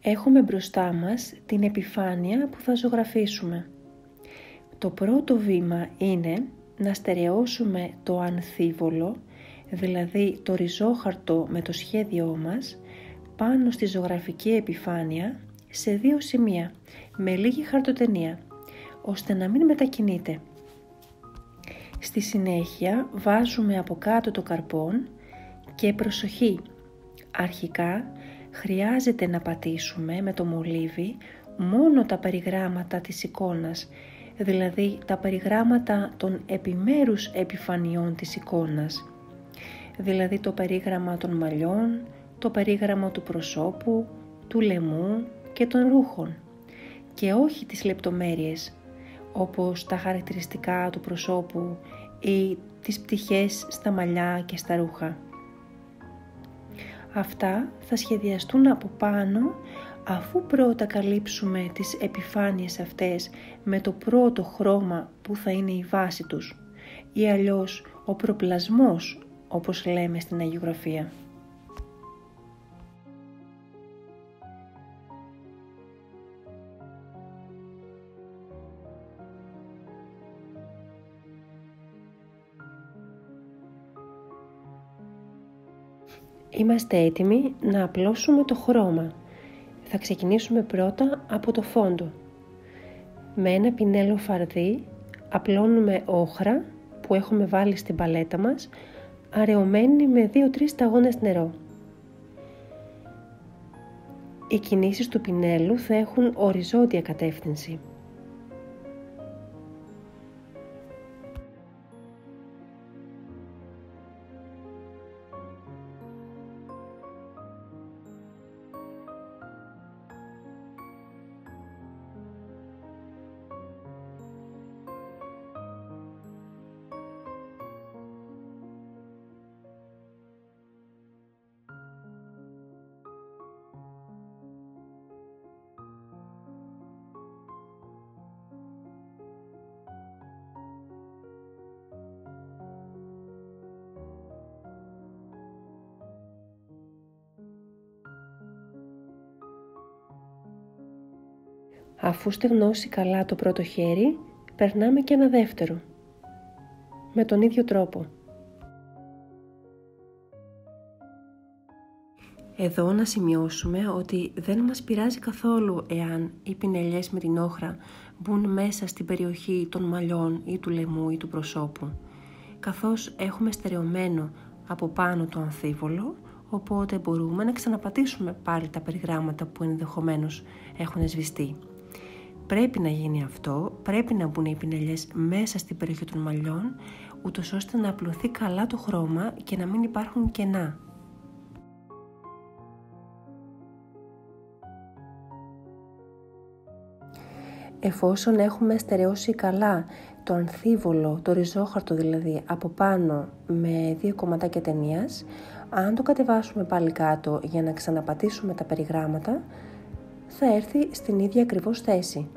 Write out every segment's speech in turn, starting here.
Έχουμε μπροστά μας την επιφάνεια που θα ζωγραφίσουμε. Το πρώτο βήμα είναι να στερεώσουμε το ανθίβολο, δηλαδή το ριζόχαρτο με το σχέδιό μας, πάνω στη ζωγραφική επιφάνεια σε 2 σημεία, με λίγη χαρτοτενία, ώστε να μην μετακινείται. Στη συνέχεια βάζουμε από κάτω το καρπόν και προσοχή, αρχικά χρειάζεται να πατήσουμε με το μολύβι μόνο τα περιγράμματα της εικόνας, δηλαδή τα περιγράμματα των επιμέρους επιφανειών της εικόνας, δηλαδή το περίγραμμα των μαλλιών, το περίγραμμα του προσώπου, του λαιμού και των ρούχων, και όχι τις λεπτομέρειες, όπως τα χαρακτηριστικά του προσώπου ή τις πτυχές στα μαλλιά και στα ρούχα. Αυτά θα σχεδιαστούν από πάνω, αφού πρώτα καλύψουμε τις επιφάνειες αυτές με το πρώτο χρώμα που θα είναι η βάση τους, ή αλλιώς ο προπλασμός, όπως λέμε στην αγιογραφία. Είμαστε έτοιμοι να απλώσουμε το χρώμα. Θα ξεκινήσουμε πρώτα από το φόντο. Με ένα πινέλο φαρδί απλώνουμε όχρα που έχουμε βάλει στην παλέτα μας, αραιωμένη με 2-3 σταγόνες νερό. Οι κινήσεις του πινέλου θα έχουν οριζόντια κατεύθυνση. Αφού στεγνώσει καλά το πρώτο χέρι, περνάμε και ένα δεύτερο, με τον ίδιο τρόπο. Εδώ να σημειώσουμε ότι δεν μας πειράζει καθόλου εάν οι πινελιές με την όχρα μπουν μέσα στην περιοχή των μαλλιών ή του λαιμού ή του προσώπου, καθώς έχουμε στερεωμένο από πάνω το ανθίβολο, οπότε μπορούμε να ξαναπατήσουμε πάλι τα περιγράμματα που ενδεχομένως έχουν σβηστεί. Πρέπει να γίνει αυτό, πρέπει να μπουν οι πινελιές μέσα στην περιοχή των μαλλιών, ούτως ώστε να απλωθεί καλά το χρώμα και να μην υπάρχουν κενά. Εφόσον έχουμε στερεώσει καλά το ανθίβολο, το ριζόχαρτο δηλαδή, από πάνω με 2 κομματάκια ταινίας, αν το κατεβάσουμε πάλι κάτω για να ξαναπατήσουμε τα περιγράμματα, θα έρθει στην ίδια ακριβώς θέση.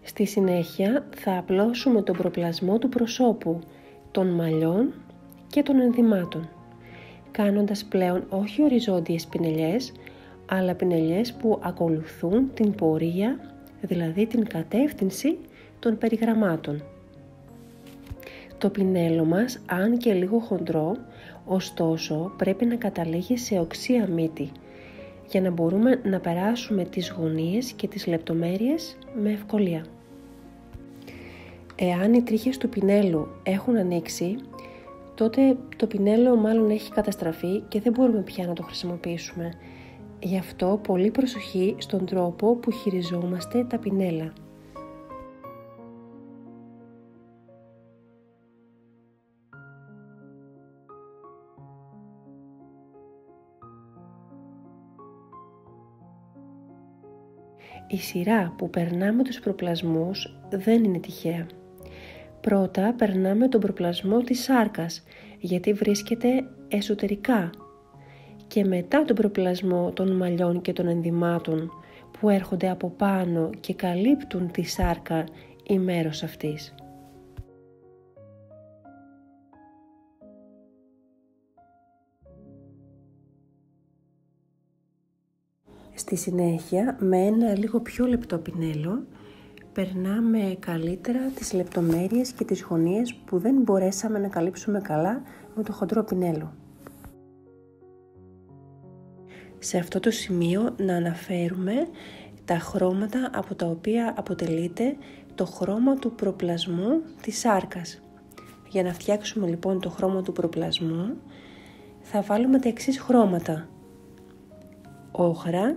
Στη συνέχεια θα απλώσουμε τον προπλασμό του προσώπου, των μαλλιών και των ενδυμάτων, κάνοντας πλέον όχι οριζόντιες πινελιές, αλλά πινελιές που ακολουθούν την πορεία, δηλαδή την κατεύθυνση των περιγραμμάτων. Το πινέλο μας, αν και λίγο χοντρό, ωστόσο πρέπει να καταλήγει σε οξία μύτη, για να μπορούμε να περάσουμε τις γωνίες και τις λεπτομέρειες με ευκολία. Εάν οι τρίχες του πινέλου έχουν ανοίξει, τότε το πινέλο μάλλον έχει καταστραφεί και δεν μπορούμε πια να το χρησιμοποιήσουμε. Γι' αυτό πολύ προσοχή στον τρόπο που χειριζόμαστε τα πινέλα. Η σειρά που περνάμε τους προπλασμούς δεν είναι τυχαία. Πρώτα περνάμε τον προπλασμό της σάρκας, γιατί βρίσκεται εσωτερικά, και μετά τον προπλασμό των μαλλιών και των ενδυμάτων που έρχονται από πάνω και καλύπτουν τη σάρκα ή μέρος αυτής. Στη συνέχεια, με ένα λίγο πιο λεπτό πινέλο, περνάμε καλύτερα τις λεπτομέρειες και τις γωνίες που δεν μπορέσαμε να καλύψουμε καλά με το χοντρό πινέλο. Σε αυτό το σημείο να αναφέρουμε τα χρώματα από τα οποία αποτελείται το χρώμα του προπλασμού της σάρκας. Για να φτιάξουμε λοιπόν το χρώμα του προπλασμού θα βάλουμε τα εξής χρώματα: όχρα,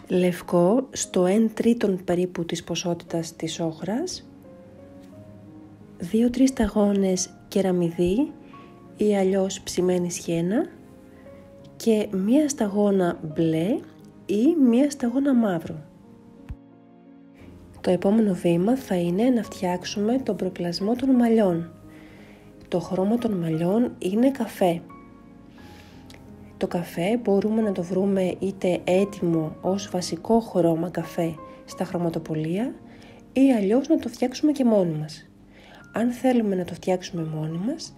λευκό στο 1/3 περίπου της ποσότητας της όχρας, 2-3 σταγόνες κεραμιδί ή αλλιώς ψημένη σχένα και μία σταγόνα μπλε ή μία σταγόνα μαύρο. Το επόμενο βήμα θα είναι να φτιάξουμε τον προπλασμό των μαλλιών. Το χρώμα των μαλλιών είναι καφέ. Το καφέ μπορούμε να το βρούμε είτε έτοιμο ως βασικό χρώμα καφέ στα χρωματοπωλεία ή αλλιώς να το φτιάξουμε και μόνοι μας. Αν θέλουμε να το φτιάξουμε μόνοι μας,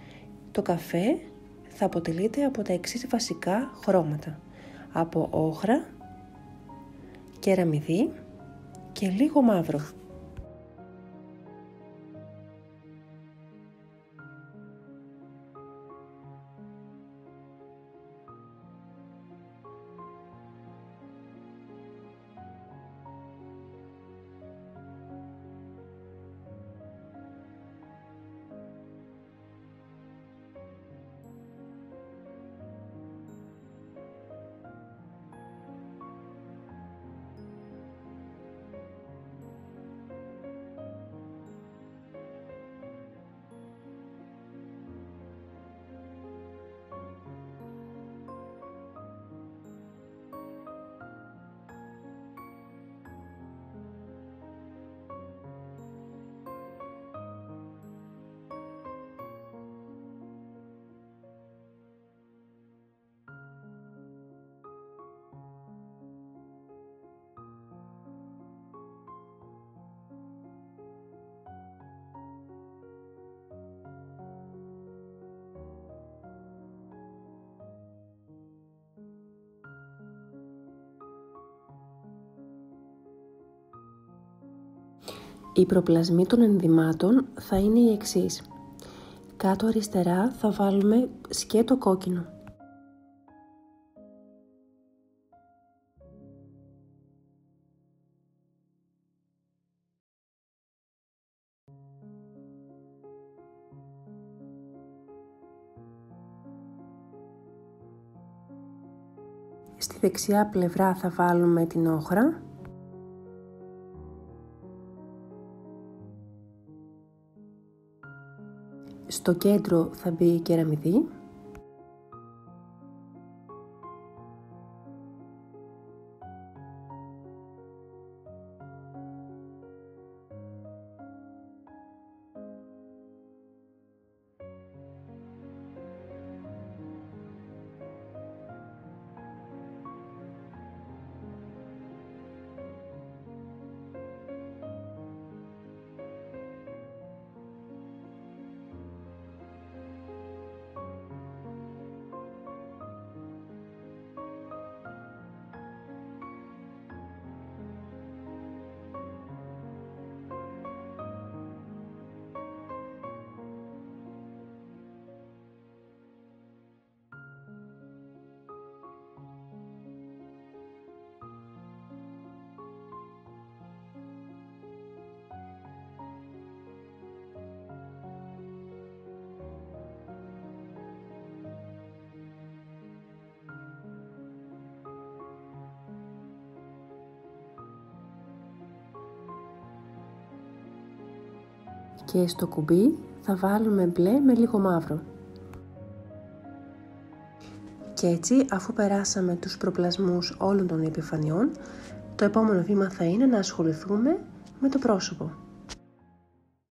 το καφέ θα αποτελείται από τα εξής βασικά χρώματα: από όχρα, κεραμιδί και λίγο μαύρο. Οι προπλασμοί των ενδυμάτων θα είναι οι εξής. Κάτω αριστερά θα βάλουμε σκέτο κόκκινο. Στη δεξιά πλευρά θα βάλουμε την όχρα. Στο κέντρο θα μπει η κεραμιδί. Και στο κουμπί θα βάλουμε μπλε με λίγο μαύρο. Και έτσι, αφού περάσαμε τους προπλασμούς όλων των επιφανειών, Το επόμενο βήμα θα είναι να ασχοληθούμε με το πρόσωπο.